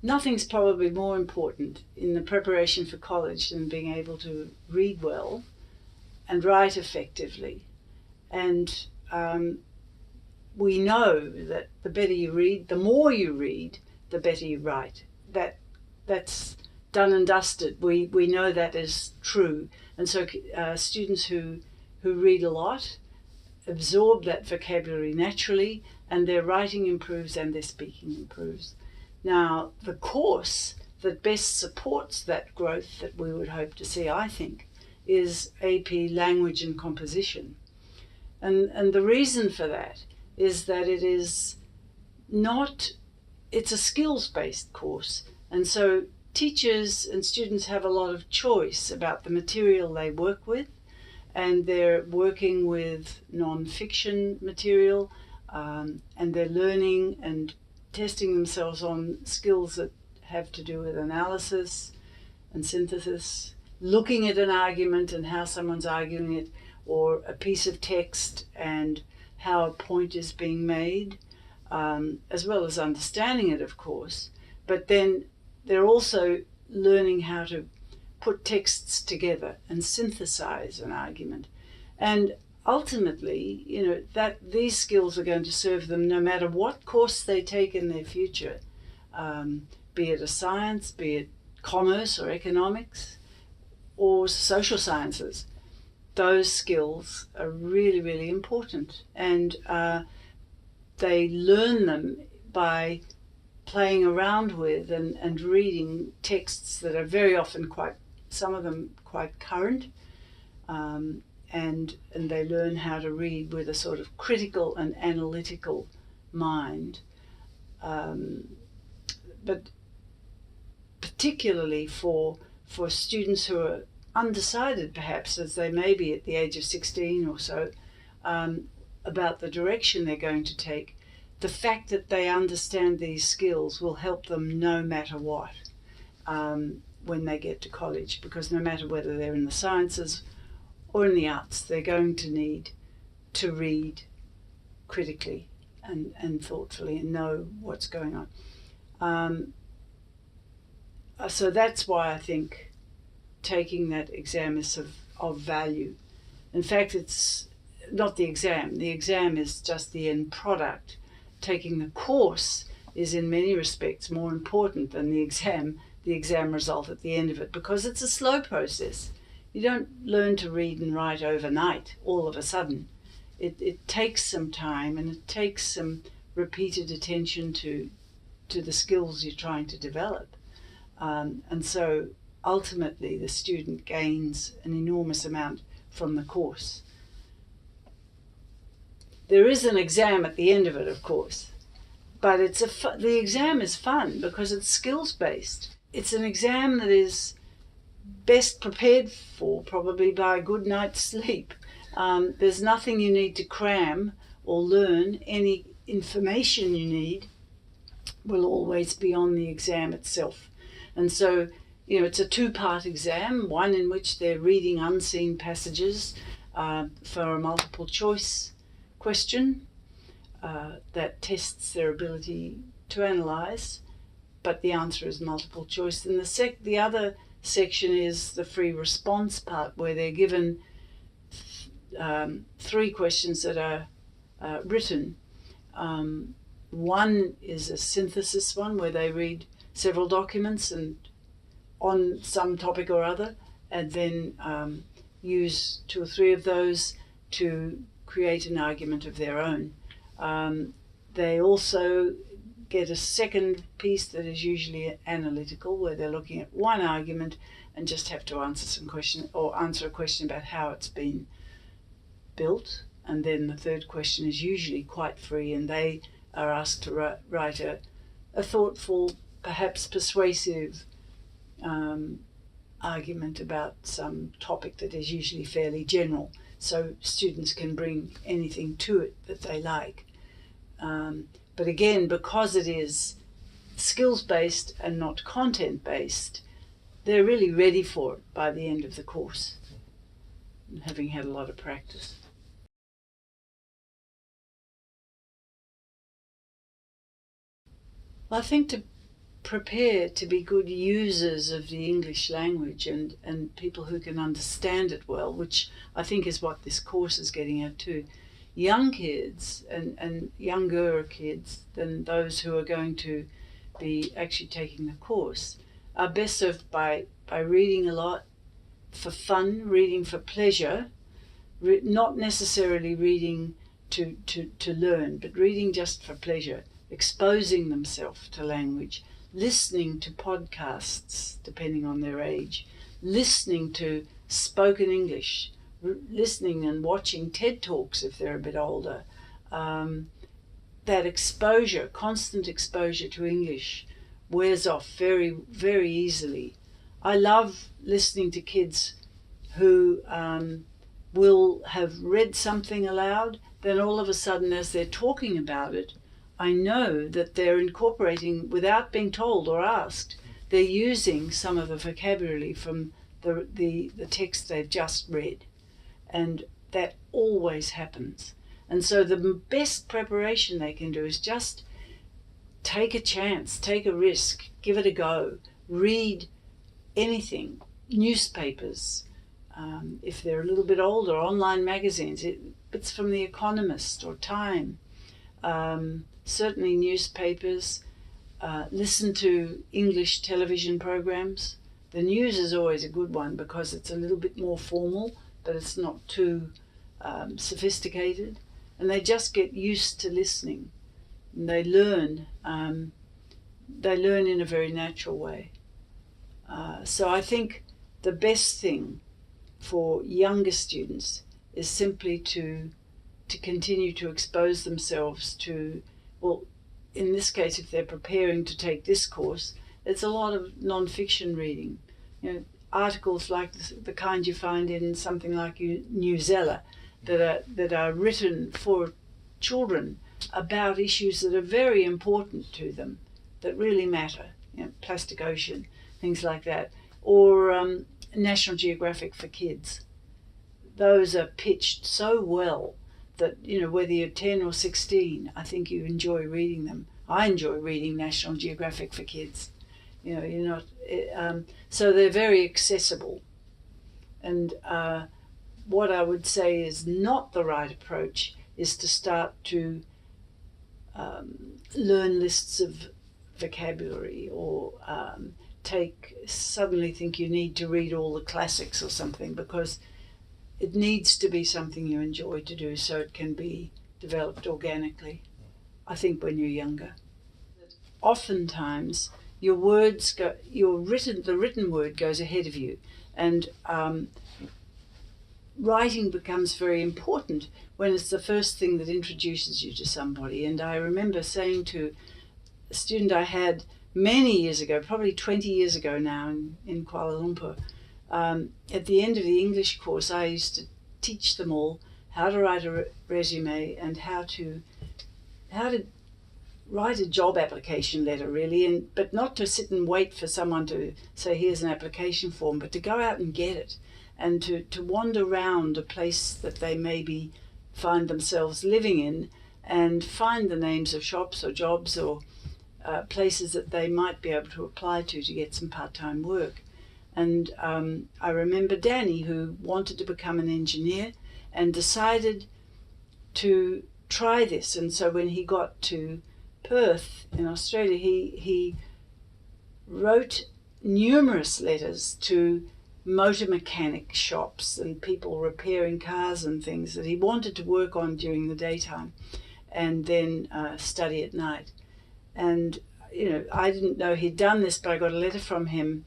Nothing's probably more important in the preparation for college than being able to read well and write effectively. And we know that the better you read, the more you read, the better you write. That's done and dusted. We know that is true. And so students who read a lot absorb that vocabulary naturally, and their writing improves and their speaking improves. Now, the course that best supports that growth that we would hope to see, I think, is AP Language and Composition. And the reason for that is that it's a skills-based course. And so teachers and students have a lot of choice about the material they work with, and they're working with non-fiction material, and they're learning and testing themselves on skills that have to do with analysis and synthesis, looking at an argument and how someone's arguing it, or a piece of text and how a point is being made, as well as understanding it, of course. But then they're also learning how to put texts together and synthesize an argument. And ultimately, that these skills are going to serve them no matter what course they take in their future, be it a science, be it commerce or economics or social sciences. Those skills are really, really important, and they learn them by playing around with and reading texts that are very often some of them quite current, and they learn how to read with a sort of critical and analytical mind. But particularly for students who are undecided, perhaps, as they may be at the age of 16 or so, about the direction they're going to take, the fact that they understand these skills will help them no matter what when they get to college, because no matter whether they're in the sciences or in the arts, they're going to need to read critically and thoughtfully and know what's going on. So that's why I think taking that exam is of value. In fact, it's not the exam. The exam is just the end product. Taking the course is in many respects more important than the exam result at the end of it, because it's a slow process. You don't learn to read and write overnight, all of a sudden. It takes some time, and it takes some repeated attention to the skills you're trying to develop. And so ultimately the student gains an enormous amount from the course. There is an exam at the end of it, of course, but the exam is fun because it's skills-based. It's an exam that is best prepared for probably by a good night's sleep. There's nothing you need to cram or learn. Any information you need will always be on the exam itself. And so, it's a two-part exam, one in which they're reading unseen passages for a multiple choice question that tests their ability to analyze, but the answer is multiple choice. And the other section is the free response part, where they're given 3 questions that are written. One is a synthesis one, where they read several documents and on some topic or other, and then use 2 or 3 of those to create an argument of their own. They also get a second piece that is usually analytical, where they're looking at one argument and just have to answer a question about how it's been built. And then the third question is usually quite free, and they are asked to write a thoughtful, perhaps persuasive argument about some topic that is usually fairly general, so students can bring anything to it that they like. But again, because it is skills-based and not content-based, they're really ready for it by the end of the course, having had a lot of practice. Well, I think to prepare to be good users of the English language and people who can understand it well, which I think is what this course is getting at too. Young kids and younger kids than those who are going to be actually taking the course are best served by reading a lot for fun, reading for pleasure, not necessarily reading to learn, but reading just for pleasure, exposing themselves to language, listening to podcasts depending on their age, listening to spoken English, listening and watching TED Talks if they're a bit older. That exposure, constant exposure to English wears off very, very easily. I love listening to kids who will have read something aloud, then all of a sudden as they're talking about it, I know that they're incorporating, without being told or asked, they're using some of the vocabulary from the text they've just read. And that always happens. And so the best preparation they can do is just take a chance, take a risk, give it a go, read anything, newspapers, if they're a little bit older, online magazines, bits from The Economist or Time, certainly newspapers, listen to English television programs. The news is always a good one because it's a little bit more formal, but it's not too sophisticated, and they just get used to listening, and they learn in a very natural way. So I think the best thing for younger students is simply to continue to expose themselves to, well, in this case, if they're preparing to take this course, it's a lot of non-fiction reading. Articles like the kind you find in something like Newsella that are written for children about issues that are very important to them, that really matter, Plastic Ocean, things like that, or National Geographic for kids. Those are pitched so well that, whether you're 10 or 16, I think you enjoy reading them. I enjoy reading National Geographic for kids. So they're very accessible. And what I would say is not the right approach is to start to learn lists of vocabulary or suddenly think you need to read all the classics or something, because it needs to be something you enjoy to do so it can be developed organically, I think, when you're younger. Oftentimes the written word goes ahead of you, and writing becomes very important when it's the first thing that introduces you to somebody. And I remember saying to a student I had many years ago, probably 20 years ago now in Kuala Lumpur, at the end of the English course, I used to teach them all how to write a resume and how to write a job application letter, really, but not to sit and wait for someone to say, here's an application form, but to go out and get it, and to wander around a place that they maybe find themselves living in and find the names of shops or jobs or places that they might be able to apply to get some part-time work. And I remember Danny, who wanted to become an engineer and decided to try this. And so when he got to Perth in Australia, he wrote numerous letters to motor mechanic shops and people repairing cars and things that he wanted to work on during the daytime and then study at night. And I didn't know he'd done this, but I got a letter from him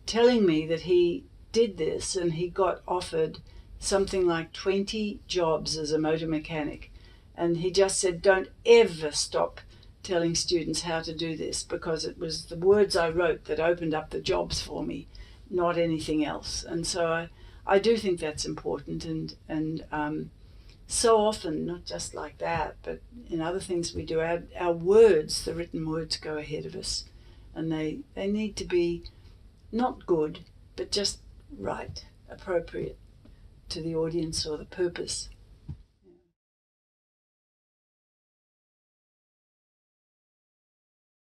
telling me that he did this, and he got offered something like 20 jobs as a motor mechanic. And he just said, don't ever stop telling students how to do this, because it was the words I wrote that opened up the jobs for me, not anything else. And so I do think that's important, and so often, not just like that, but in other things we do, our words, the written words, go ahead of us, and they need to be not good, but just right, appropriate to the audience or the purpose.